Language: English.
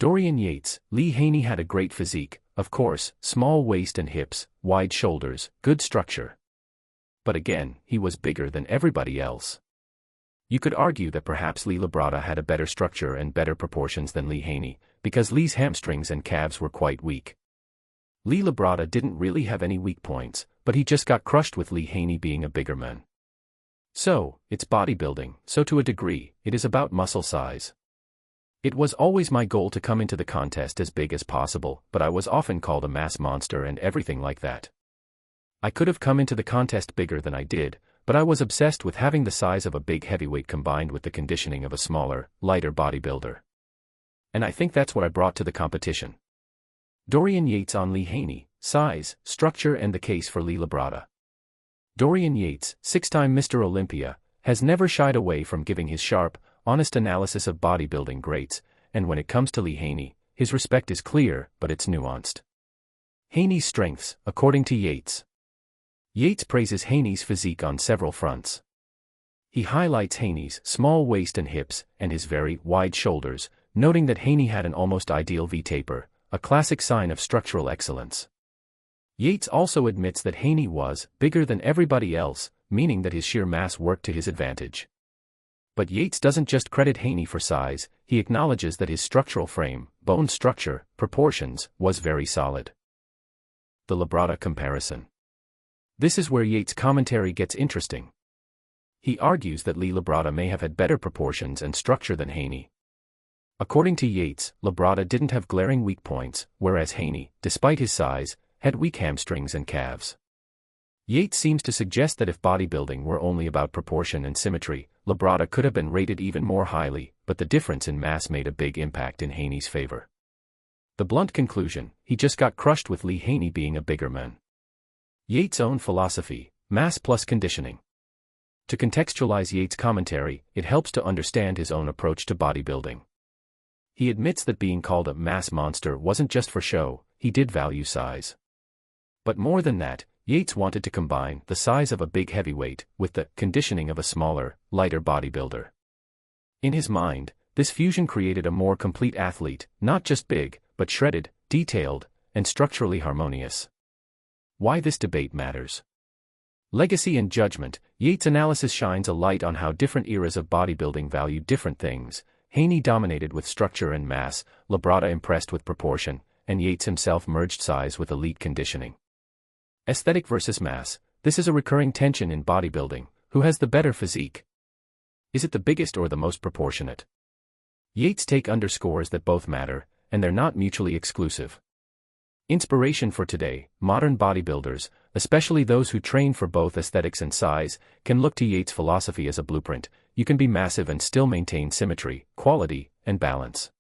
Dorian Yates, Lee Haney had a great physique, of course, small waist and hips, wide shoulders, good structure. But again, he was bigger than everybody else. You could argue that perhaps Lee Labrada had a better structure and better proportions than Lee Haney, because Lee's hamstrings and calves were quite weak. Lee Labrada didn't really have any weak points, but he just got crushed with Lee Haney being a bigger man. So, it's bodybuilding, so to a degree, it is about muscle size. It was always my goal to come into the contest as big as possible, but I was often called a mass monster and everything like that. I could have come into the contest bigger than I did, but I was obsessed with having the size of a big heavyweight combined with the conditioning of a smaller, lighter bodybuilder. And I think that's what I brought to the competition. Dorian Yates on Lee Haney, size, structure and the case for Lee Labrada. Dorian Yates, six-time Mr. Olympia, has never shied away from giving his sharp, honest analysis of bodybuilding greats, and when it comes to Lee Haney, his respect is clear, but it's nuanced. Haney's strengths, according to Yates. Yates praises Haney's physique on several fronts. He highlights Haney's small waist and hips, and his very wide shoulders, noting that Haney had an almost ideal V-taper, a classic sign of structural excellence. Yates also admits that Haney was bigger than everybody else, meaning that his sheer mass worked to his advantage. But Yates doesn't just credit Haney for size, he acknowledges that his structural frame, bone structure, proportions, was very solid. The Labrada comparison. This is where Yates' commentary gets interesting. He argues that Lee Labrada may have had better proportions and structure than Haney. According to Yates, Labrada didn't have glaring weak points, whereas Haney, despite his size, had weak hamstrings and calves. Yates seems to suggest that if bodybuilding were only about proportion and symmetry, Labrada could have been rated even more highly, but the difference in mass made a big impact in Haney's favor. The blunt conclusion, he just got crushed with Lee Haney being a bigger man. Yates' own philosophy, mass plus conditioning. To contextualize Yates' commentary, it helps to understand his own approach to bodybuilding. He admits that being called a mass monster wasn't just for show, he did value size. But more than that, Yates wanted to combine the size of a big heavyweight with the conditioning of a smaller, lighter bodybuilder. In his mind, this fusion created a more complete athlete, not just big, but shredded, detailed, and structurally harmonious. Why this debate matters. Legacy and judgment. Yates' analysis shines a light on how different eras of bodybuilding valued different things. Haney dominated with structure and mass, Labrada impressed with proportion, and Yates himself merged size with elite conditioning. Aesthetic versus mass. This is a recurring tension in bodybuilding. Who has the better physique? Is it the biggest or the most proportionate? Yates' take underscores that both matter, and they're not mutually exclusive. Inspiration for today, modern bodybuilders, especially those who train for both aesthetics and size, can look to Yates' philosophy as a blueprint. You can be massive and still maintain symmetry, quality, and balance.